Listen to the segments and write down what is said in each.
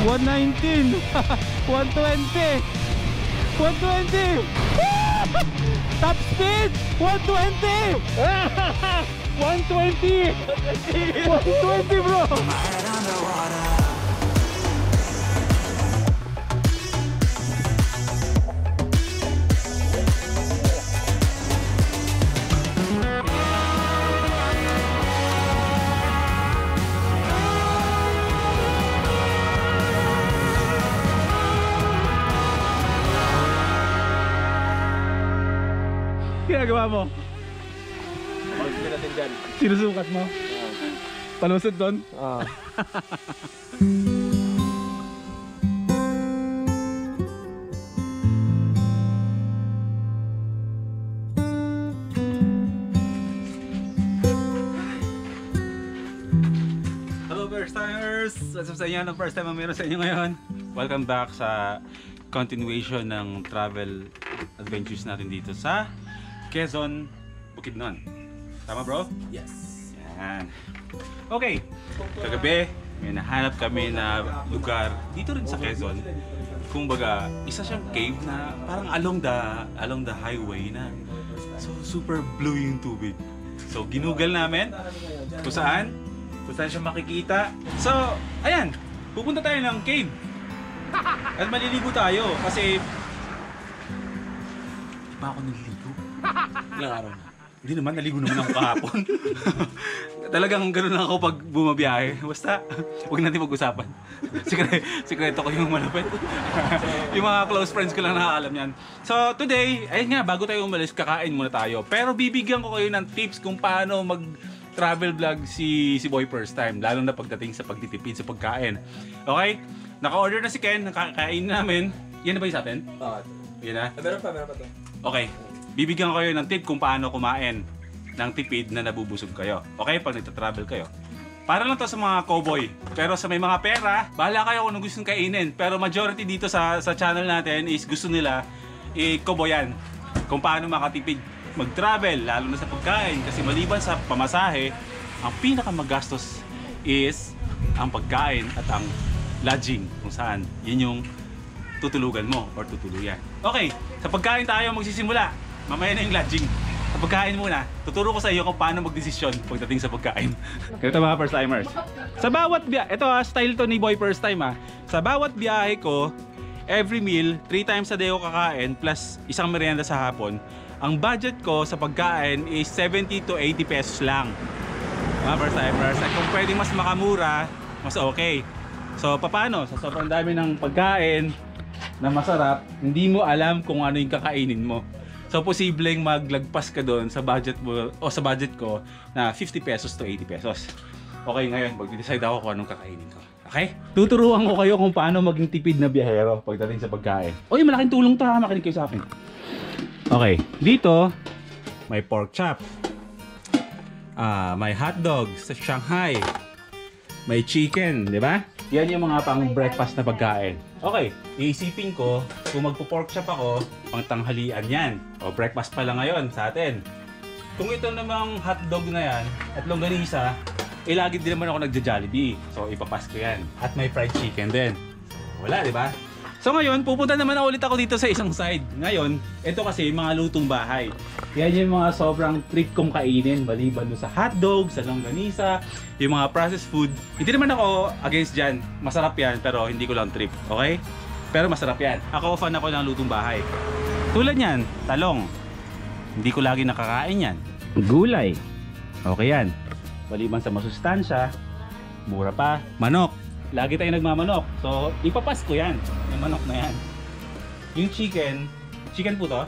119. 120. 120. Top speed. 120. 120. 120 bro. Ginagawa mo? Pagpili natin dyan. Sinusukat mo? Palusot doon? Oo. Hello first timers! What's up sa inyo? Anong first time ang meron sa inyo ngayon? Welcome back sa continuation ng travel adventures natin dito sa Quezon, Bukidnon. Tama bro? Yes. Yan. Okay, kagabi may nahanap kami na lugar dito rin sa Quezon. Kumbaga, isa siyang cave na parang along the highway na. So super blue yung tubig. So ginugal namin kung saan siya makikita. So, ayan, pupunta tayo ng cave. At maliligo tayo kasi di pa ako naliligo. Ilang araw na. Hindi naman, naligo naman ako kahapon. Talagang gano'n lang ako pag bumabiyahe. Basta, huwag natin mag-usapan. Sikreto ko yung malapit. Yung mga close friends ko lang nakakaalam yan. So today, ayun nga, bago tayo umalis, kakain muna tayo. Pero bibigyan ko kayo ng tips kung paano mag-travel vlog si Boy first time. Lalo na pagdating sa pagtitipid sa pagkain. Okay? Naka-order na si Ken, nakakain namin. Yan na ba yung sa atin? Oo. Yan na? Meron pa to. Okay. Bibigyan ko kayo ng tip kung paano kumain ng tipid na nabubusog kayo. Okay? Pag nagta-travel kayo. Para lang to sa mga cowboy. Pero sa may mga pera, bahala kayo kung ano gusto nyo kainin. Pero majority dito sa channel natin is gusto nila i-cowboyan. Kung paano makatipid mag-travel, lalo na sa pagkain. Kasi maliban sa pamasahe, ang pinakamagastos is ang pagkain at ang lodging. Kung saan, yun yung tutulugan mo or tutuluyan. Okay, sa pagkain tayo magsisimula. Mamaya na yung lodging. Sa pagkain muna, tuturo ko sa iyo kung paano magdesisyon pagdating sa pagkain. Ganito mga first timers. Sa bawat biyahe, ito style to ni Boy first time Sa bawat biyahe ko, every meal, 3 times a day ako kakain plus isang merienda sa hapon. Ang budget ko sa pagkain is 70 to 80 pesos lang. Mga first timers. At kung pwedeng mas makamura, mas okay. So paano? Sa sobrang dami ng pagkain na masarap, hindi mo alam kung ano yung kakainin mo. So posibleng maglagpas ka doon sa budget mo o sa budget ko na 50 pesos to 80 pesos. Okay, ngayon mag-decide ako kung anong kakainin ko. Okay? Tuturuan ko kayo kung paano maging tipid na biyahero pagdating sa pagkain. Oy, malaking tulong 'to, makinig kayo sa akin. Okay, dito may pork chop. May hot dog sa Shanghai. May chicken, di ba? Yan yung mga pang breakfast na pagkain. Okay, iisipin ko kung magpo-pork chop ako, pang tanghalian yan. O breakfast pa lang ngayon sa atin. Kung ito namang hotdog na yan at longganisa, lagi din naman ako nagja-Jollibee. So ipapas ko yan. At may fried chicken din. So, wala, di ba? So ngayon, pupunta naman ulit ako dito sa isang side. Ngayon, ito kasi mga lutong bahay. Yan yung mga sobrang trip kong kainin. Maliban sa hotdog, sa longganisa, yung mga processed food. Hindi naman ako against dyan. Masarap yan, pero hindi ko lang trip. Okay? Pero masarap yan. Ako, fan ako ng lutong bahay. Tulad yan, talong. Hindi ko lagi nakakain yan. Gulay. Okay yan. Maliban sa masustansya, mura pa. Manok. Lagi tayo nagmamanok. So, ipapas ko yan. Yung manok na yan. Yung chicken po to?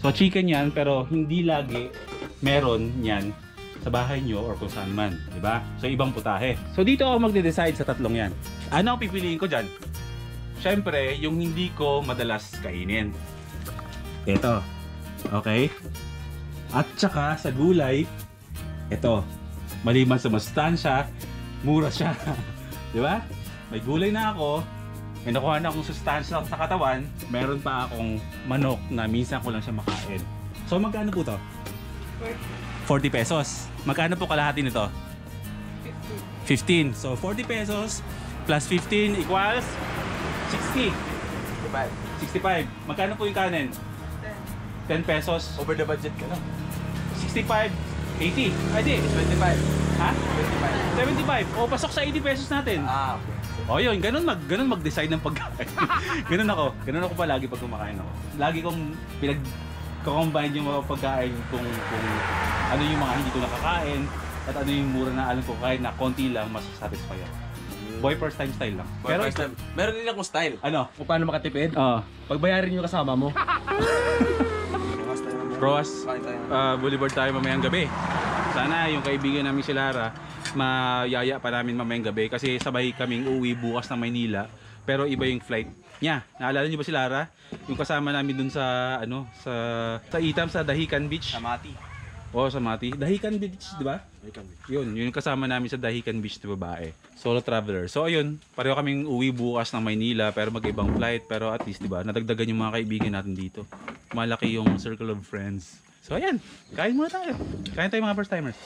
So, chicken yan, pero hindi lagi meron yan sa bahay nyo or kung saan man. Diba? So, ibang putahe. So, dito ako magde-decide sa tatlong yan. Ano ang pipiliin ko dyan? Siyempre, yung hindi ko madalas kainin. Ito. Okay? At saka sa gulay, ito. Maliban sa masustansya, mura siya. Diba? May gulay na ako, may nakuha na akong sustansya sa katawan, meron pa akong manok na minsan ko lang siya makain. So magkano po to? 40 pesos. Magkano po kalahati nito? 15. So 40 pesos plus 15 equals 60. 65. 65. Magkano po yung kanin? 10 pesos. Over the budget ka lang. 65, 80. Ay di. 25. Ha? 25. 75. O pasok sa 80 pesos natin. Okay. O yun, ganun mag-decide ng pagkain. Ganun ako palagi pag kumakain ako. Lagi kong pinag-combine yung mga pagkain kung ano yung mga hindi ko nakakain at ano yung mura na alam ko kahit na konti lang masasatisfy ako. Boy first time style lang. Pero meron din akong style. Ano? Kung paano makatipid? Oo. Pagbayarin yung kasama mo. Roas, Boulevard tayo mamayang gabi. Sana yung kaibigan namin si Lara mayaya pa namin mamayang gabi kasi sabay kaming uuwi bukas ng Maynila pero iba yung flight niya. Naalala niyo ba si Lara? Yung kasama namin dun sa sa Itam sa Dahican Beach. Mati. Oh, sa Mati. Dahican Beach, di ba? Dahican Beach. Yun yung kasama namin sa Dahican Beach na babae. Solo traveler. So ayun, pareho kaming uwi bukas ng Maynila pero mag-ibang flight pero at least, di ba, nadagdagan yung mga kaibigan natin dito. Malaki yung circle of friends. So ayan, kain muna tayo. Kain tayo mga first timers.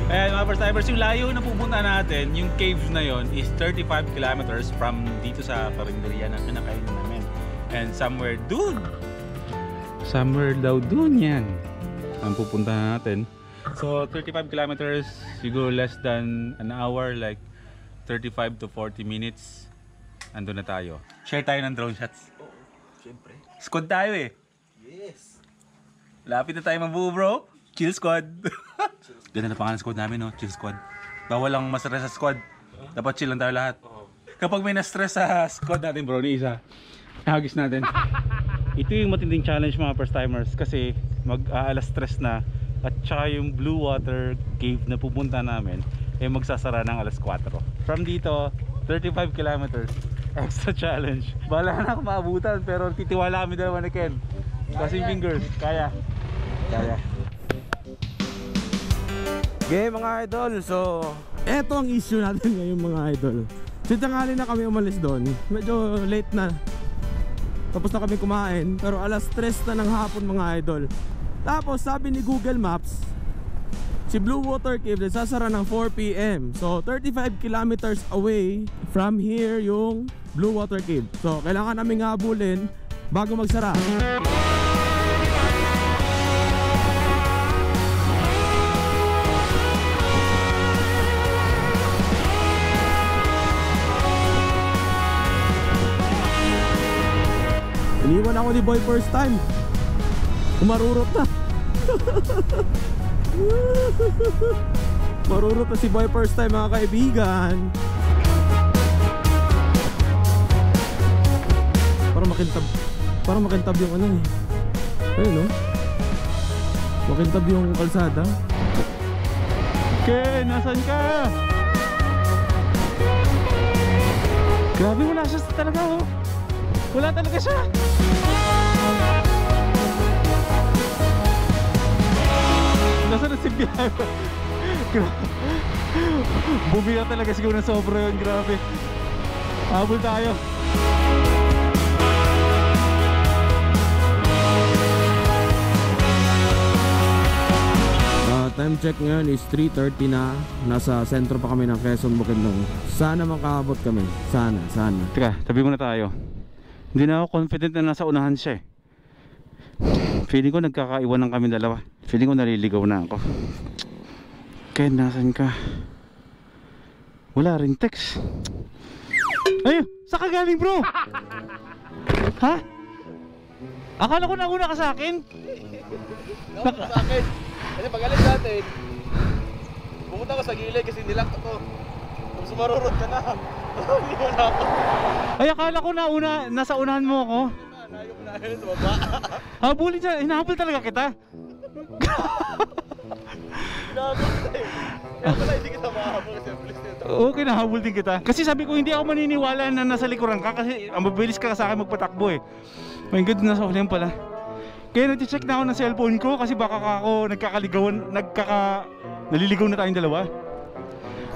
Ayan mga first timers, yung layo na pupunta natin, yung caves na yon is 35 kilometers from dito sa karinderya na kinakain namin. And somewhere daw dun yan ang pupunta natin. So 35 kilometers, siguro less than an hour, like 35 to 40 minutes. Ando na tayo. Share tayo ng drone shots. Oo, syempre. Squad tayo eh. Yes. Lapit na tayo mabuo bro. Chill Squad. Ganda na pangalan squad namin, no? Chill Squad. Bawal lang ma-stress sa squad. Dapat chill lang tayo lahat. Kapag may na-stress sa squad natin, bro, ni isa, hagis natin. Ito yung matinding challenge mga first timers kasi mag-aalas stress na at saka yung Blue Water Cave na pupunta namin magsasara ng alas 4. From dito, 35 kilometers. Extra challenge. Bala na ako maabutan pero titiwala kami dalawa ni Ken. Kasing fingers. Kaya. Okay mga idol, so eto ang issue natin ngayon mga idol. Tanghali na kami umalis doon. Medyo late na. Tapos na kami kumain, pero alas 3 na ng hapon mga idol. Tapos sabi ni Google Maps, si Blue Water Cave sasara ng 4 PM. So 35 kilometers away from here yung Blue Water Cave. So kailangan namin habulin bago magsara. Iniwan ako ni Boy first time. Marurot na. Marurot na si Boy first time mga kaibigan. Parang makintab yung ano eh. Ayun no. Makintab yung kalsada. Ken, nasan ka? Grabe, wala siya talaga oh. Wala talaga siya. Nasaan na si Biyahe? Bumiya talaga siguro na sobra yun. Grabe. Habol tayo. Time check ngayon is 3:30 na. Nasa sentro pa kami ng Quezon, Bukidnon. Sana makaabot kami. Sana. Teka, tabi muna tayo. Hindi na ako confident na nasa unahan siya eh. Feeling ko nagkakaiwan ng kami dalawa. Feeling ko naliligaw na ako. Ken, nasan ka? Wala rin text. Ayun! Saan ka galing bro? Ha? Akala ko nauna ka sa akin. Sa akin. Kasi pag alis natin, pumunta ko sa gilid kasi nilock ako. Kung sumarurot ka na, hindi mo na ako. Ay, akala ko nasa unahan mo ako. Nayo mo na yun sa baba. Habulin siya, hinahabol talaga kita. Hinahabol kita eh. Kaya pala hindi kita mahabol kasi ang bilis nito. Okay, nahabol din kita. Kasi sabi ko hindi ako maniniwala na nasa likuran ka kasi ang mabilis ka sa akin magpatakbo eh. My God, nasa ulan pala. Kaya nag-check na ako ng cellphone ko kasi baka ako naliligaw na tayong dalawa.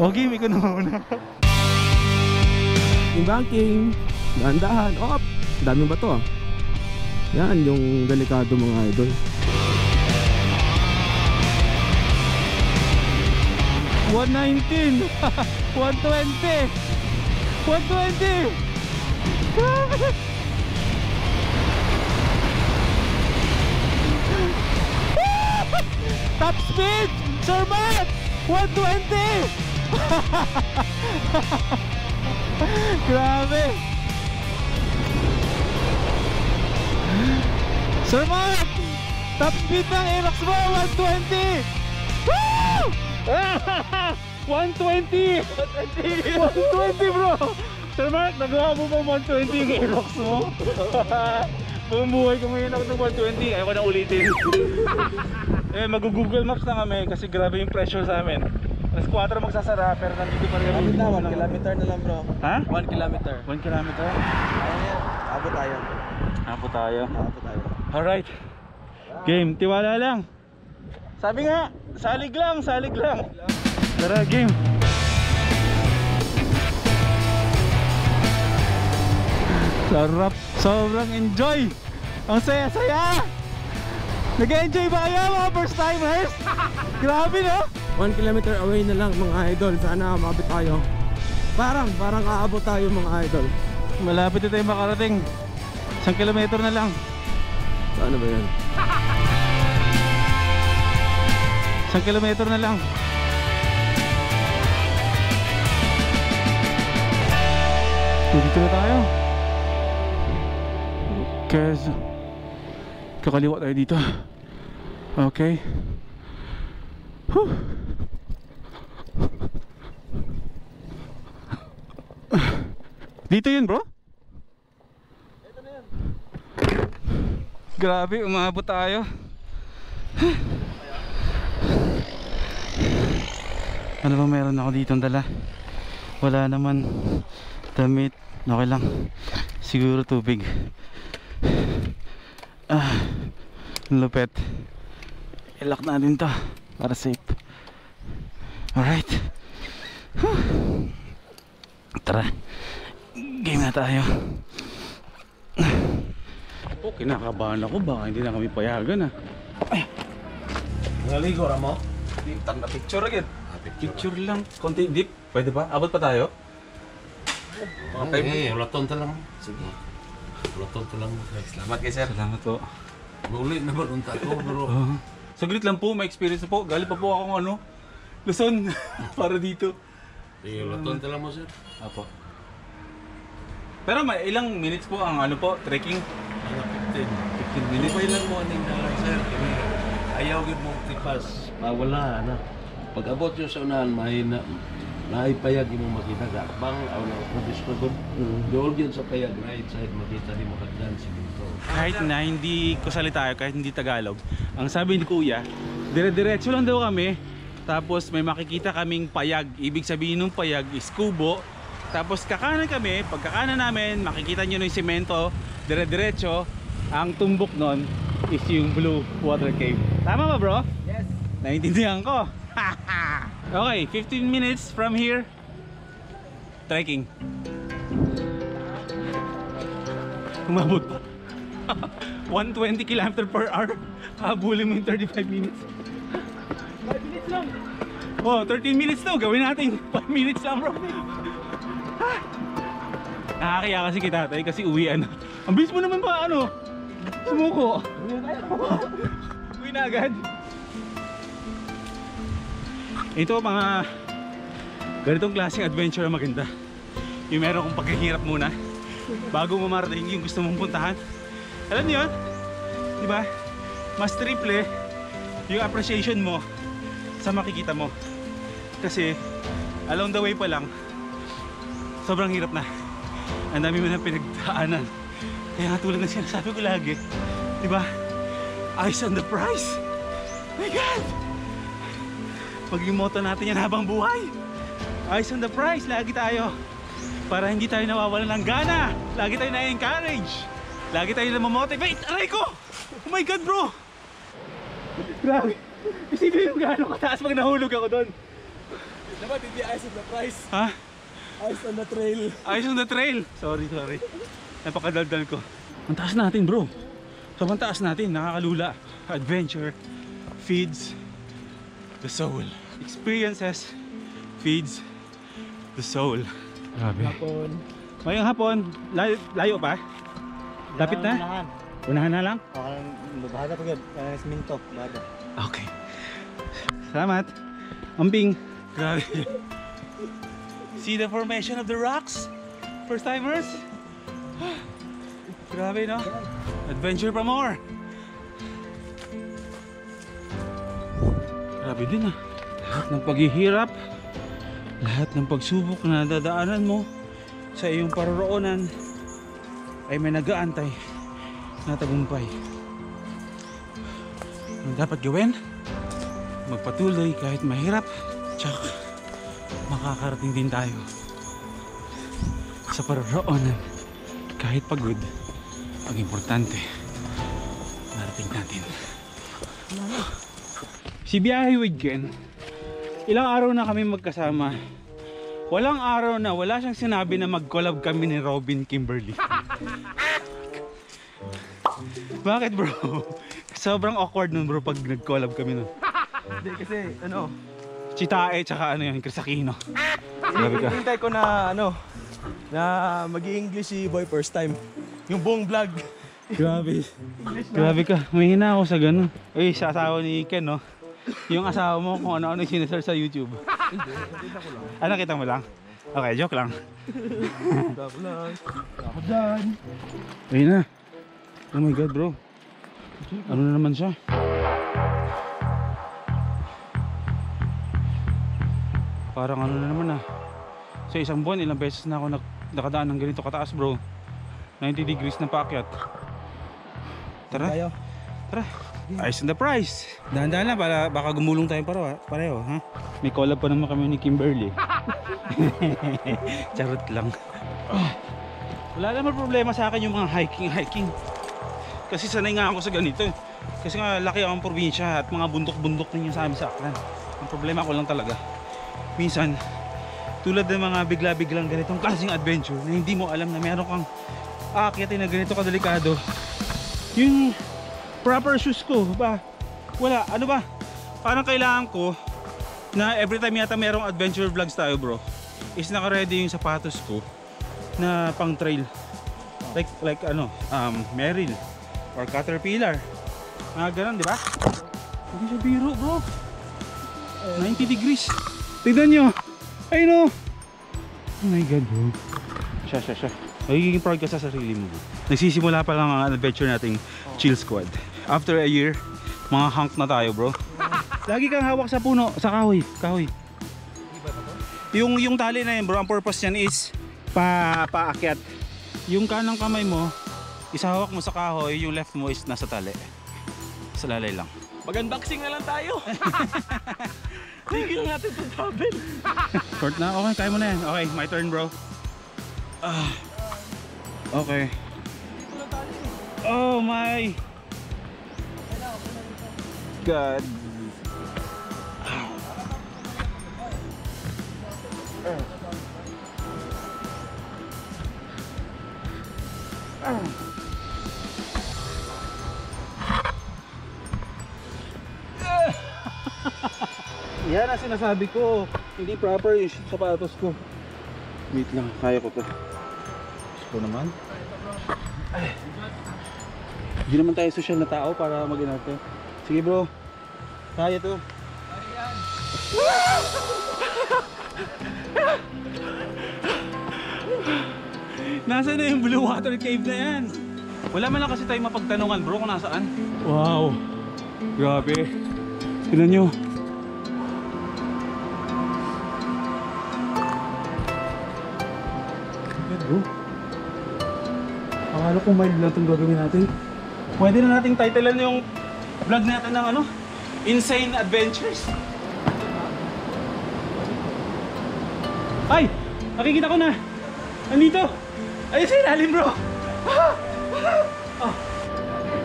Okay, may ko na muna. Yung banking, dahan-dahan. Oh, daming bato ah. Yan yung delikado mga idol. 119, 120, 120. Top speed, Sir Matt, 120. Grabe. Sir Matt, top speed ng Aerox mo, 120. Woo! 120! 120 bro! Sir Mark, nagawa mo ba 120 yung Aerox mo? Bumuhay ko ngayon ako ng 120, ayaw ko na ulitin. Mag-google Maps na kami kasi grabe yung pressure sa amin. Alas 4 magsasara pero nandito pa rin kami. 1 kilometer na lang bro. Ha? 1 kilometer. 1 kilometer? Ayan, abot tayo. Abot tayo. Abot tayo. Alright. Game, tiwala lang. Sabi nga, salig lang, salig lang. Tara, game. Sarap, sobrang enjoy. Ang saya-saya. Nag-enjoy ba kayo mga first timers? Grabe no? 1 kilometer away na lang mga idol. Sana maabot tayo. Parang aabot tayo mga idol. Malapit na tayo makarating. 1 kilometer na lang. Paano ba yan? 1 kilometer na lang. Dito na tayo. Kasi kakaliwa tayo dito. Okay. Whew. Dito yun bro? Ito na yan. Grabe, umabot tayo. Ano ba meron ako dito ang dala? Wala naman. Damit. Okay lang. Siguro tubig. Lupet. I-lock natin to para safe. Alright. Tara. Game na tayo. Oh, kinakabahan ako. Baka hindi na kami payagan Naligo ra mo? Tag na picture agad. Picture lang. Konti deep. Pwede ba? Abot pa tayo? Okay, ulaton ta lang. Sige. Ulaton ta lang. Salamat kay sir. Salamat po. Muli na ba unta ko bro? Saglit lang po, may experience na po. Galing pa po akong Luzon para dito. Sige, ulaton ta lang mo sir. Apo. Pero may ilang minutes po ang trekking? Mga 15. 15 Hindi minutes. pa ilang mo aning na lang sir. Kini ayaw gid mo tipas. Mawala na. Pag abot yo sa unahan mahina. Naipayag imong makita sa akbang aw na prodisco gud. Dool gyud sa payag right side makita di makagdan siminto. Kahit na hindi ko salita, kahit hindi Tagalog, ang sabi ni Kuya, dire-diretso lang daw kami. Tapos may makikita kaming payag. Ibig sabihin ng payag is kubo. Tapos kakanan kami, pagkakanan namin, makikita nyo na yung semento, dire-diretso. Ang tumbok nun is yung Blue Water Cave. Tama ba bro? Yes. Naintindihan ko. Okay, 15 minutes from here. Trekking. Umabot pa. 120 km per hour. Habulin mo yung 35 minutes. 5 minutes lang. Oh, 13 minutes daw. Gawin natin 5 minutes lang bro. Nakakaya kasi kita tatay kasi uwian. Ang bilis mo naman pa sumuko. Uwi na agad. Ito mga ganitong klaseng adventure ang maganda. Yung meron kong paghihirap muna bago mamarating yung gusto mong puntahan. Alam niyo yun? Diba? Mas triple yung appreciation mo sa makikita mo. Kasi along the way pa lang sobrang hirap na. Ang dami mo na pinagdaanan. Kaya nga tulad ng sinasabi ko lagi, diba? Eyes on the prize. My God! Maging motto natin yan habang buhay. Eyes on the prize, lagi tayo. Para hindi tayo nawawalan ng gana. Lagi tayo na-encourage. Lagi tayo na mamotivate. Aray ko! Oh my God, bro! Grabe. Isipin yung gano'ng kataas pag nahulog ako doon. Dapat hindi eyes on the prize. Ha? Eyes on the trail. Eyes on the trail. Sorry. Napakadaldal ko. Ang taas natin, bro. Sobrang taas natin. Nakakalula. Adventure feeds the soul. Experiences feeds the soul. Grabe. Hapon. Ngayong hapon, layo pa? Lapit na? Unahan na lang? Bahala pa gud. Minto. Bahala. Okay. Salamat. Amping. Grabe. See the formation of the rocks? First timers? Grabe, no? Adventure pa more. Grabe din, ah. Lahat ng paghihirap, lahat ng pagsubok na dadaanan mo sa iyong paroroonan ay may nag-aantay na tagumpay. Ang dapat gawin? Magpatuloy kahit mahirap, tsaka makakarating din tayo sa paroroonan kahit pagod. Ang importante, narating natin. Si Biyahe with Ken, ilang araw na kami magkasama. Walang araw na wala siyang sinabi na mag-collab kami ni Robin Kimberly. Bakit, bro? Sobrang awkward nun, bro, pag nag-collab kami nun. Hindi kasi ano, Chitae tsaka ano yun, Chris Aquino. Grabe ka. hintay ko na ano, na mag-i-English si Boy first time. Yung buong vlog. Grabe. Grabe ka. Mahina ako sa ganun. Uy, sa asawa ni Ken, no? Yung asawa mo kung ano-ano yung sinesearch sa YouTube. Ano, kita mo lang? Okay, joke lang. Ako dyan. Ayun na. Oh my God, bro. Ano na naman siya? Parang ano na naman, ah. Sa isang buwan, ilang beses na ako nakadaan ng ganito kataas, bro. 90 degrees na paakyat. Tara. Tayo. Tara. Eyes on the prize. Dahan-dahan lang para baka gumulong tayong pareho, ha? May collab pa naman kami ni Kimberly. Charot lang. Wala naman problema sa akin yung mga hiking. Kasi sanay nga ako sa ganito. Kasi nga laki akong probinsya at mga bundok-bundok din yung sa amin sa Aklan. Ang problema ko lang talaga, minsan tulad ng mga bigla-biglang ganitong klaseng adventure na hindi mo alam na meron kang aakyatin na ganito kadelikado. Yung proper shoes ko ba? Wala, ano ba? Parang kailangan ko na every time yata merong adventure vlogs tayo, bro, is naka-ready yung sapatos ko na pang trail. Like ano, Merrill or Caterpillar. Mga ganun, di ba? Hindi siya biro, bro. 90 degrees. Tignan nyo. Ayun, oh. Oh my God, bro. Siya. Magiging proud ka sa sarili mo, bro. Nagsisimula pa lang ang adventure nating Chill Squad. After a year, mga hunk na tayo, bro. Lagi kang hawak sa puno, sa kahoy. Yung tali na yun, bro, ang purpose niyan is paakyat. Yung kanang kamay mo, isahawak mo sa kahoy, yung left mo is nasa tali. Sa lalay lang. Mag-unboxing na lang tayo. Tigil natin itong travel. Short na? Okay, kaya mo na yan. Okay, my turn, bro. Okay. Oh my God. Yan ang sinasabi ko. Hindi proper yung sapatos ko. Wait lang, kaya ko to. Gusto naman. Ay. Hindi naman tayo social na tao para mag-inarte. Sige, bro. Kaya to. Nasaan na yung Blue Water Cave na yan? Wala man lang kasi tayo mapagtanungan, bro, kung nasaan. Wow. Grabe. Tignan nyo. Bro, akala ko mild lang itong gagawin natin. Pwede na nating titlean yung vlog natin ng ano, Insane Adventures. Ay! Nakikita ko na! Nandito! Ayun sa ilalim, bro!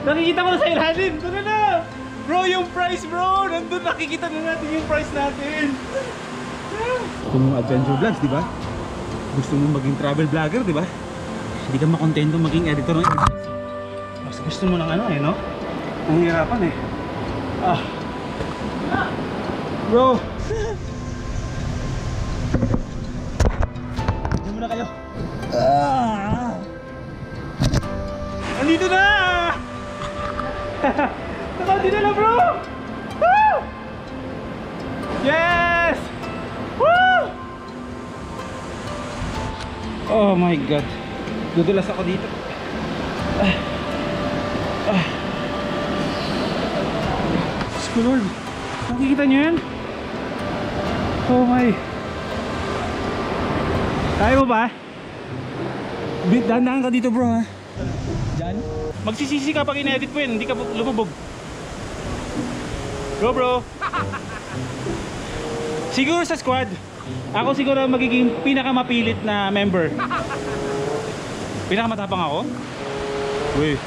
Nakikita ko na sa ilalim. Doon na! Bro, yung price bro! Nandun, nakikita na natin yung price natin. Gusto mong adventure vlogs, di ba? Gusto mong maging travel vlogger, di ba? Hindi ka makontento maging editor ng agency. Mas gusto mo ng ano eh, no? Ang hirapan eh. Ah. Bro! Diyan muna kayo. Andito na! Andito na bro! Woo! Yes! Woo! Oh my god. Dudulas ako dito. Diyos ko Lord. Nakikita nyo yan? Oh my. Kaya mo ba? Dahan-dahan ka dito bro ha. Diyan? Magsisisi ka pag in-edit mo yun. Hindi ka lumabog. Go bro. Siguro sa squad, ako siguro magiging pinakamapilit na member. Pinakamatapang ako? Uy.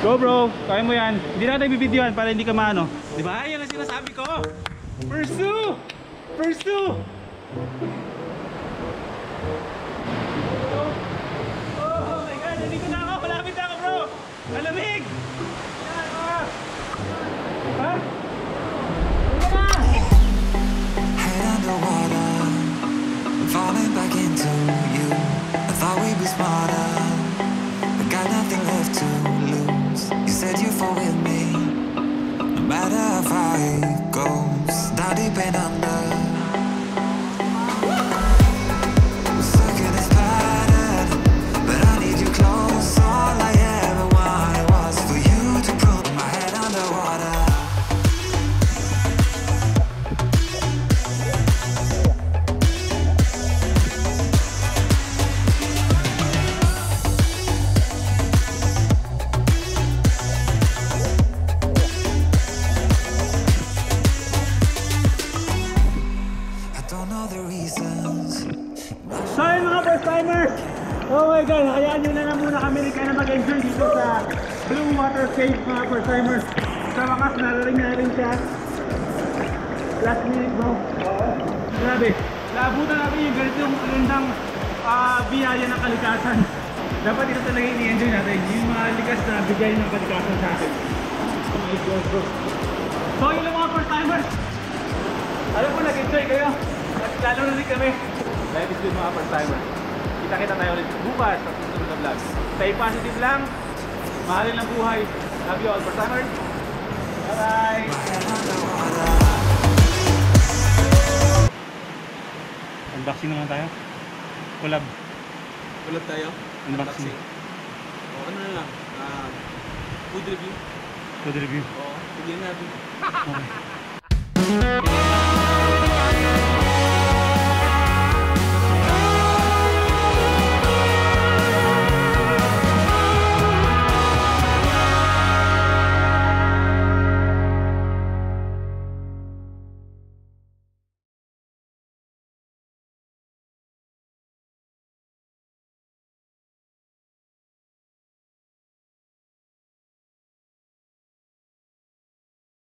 Go bro, kaya mo yan. Hindi na tayo bibidyohan para hindi ka maano. Diba? Yan ang sinasabi ko. Pursue! Pursue! Oh my god, nandito na ako. Malapit na ako bro. Malamig! Ha? Head underwater, falling back into you. I thought we'd be smarter, but got nothing left to lose. You said you fall with me, no matter how far it goes. Down deep and under, we're stuck in this pattern, but I need you close. All I ever wanted was for you to put my head underwater. So yun mga first timer, oh my god, hayaan nyo na lang muna kami na mag-enjoy dito sa Blue Water Cave mga first timers. Sa wakas nararing natin siya. Last minute bro. Grabe, naabutan natin yung ganitong magandang biyaya ng kalikasan. Dapat ito talaga i-enjoy natin, yung mga likas na bigay ng kalikasan sa atin. Oh my god bro. So yun lang mga first timers. Alam ko nag-enjoy kayo. At lalo na rin kami. Life is good mga first timer. Kita-kita tayo ulit bukas sa susunod na vlog. Stay positive lang. Mahalin ang buhay. Love you all first timers. Bye-bye! Unboxing naman tayo. Collab. Ulat tayo. Unboxing. O ano na lang, food review. Food review. Oo, tignan natin. Okay.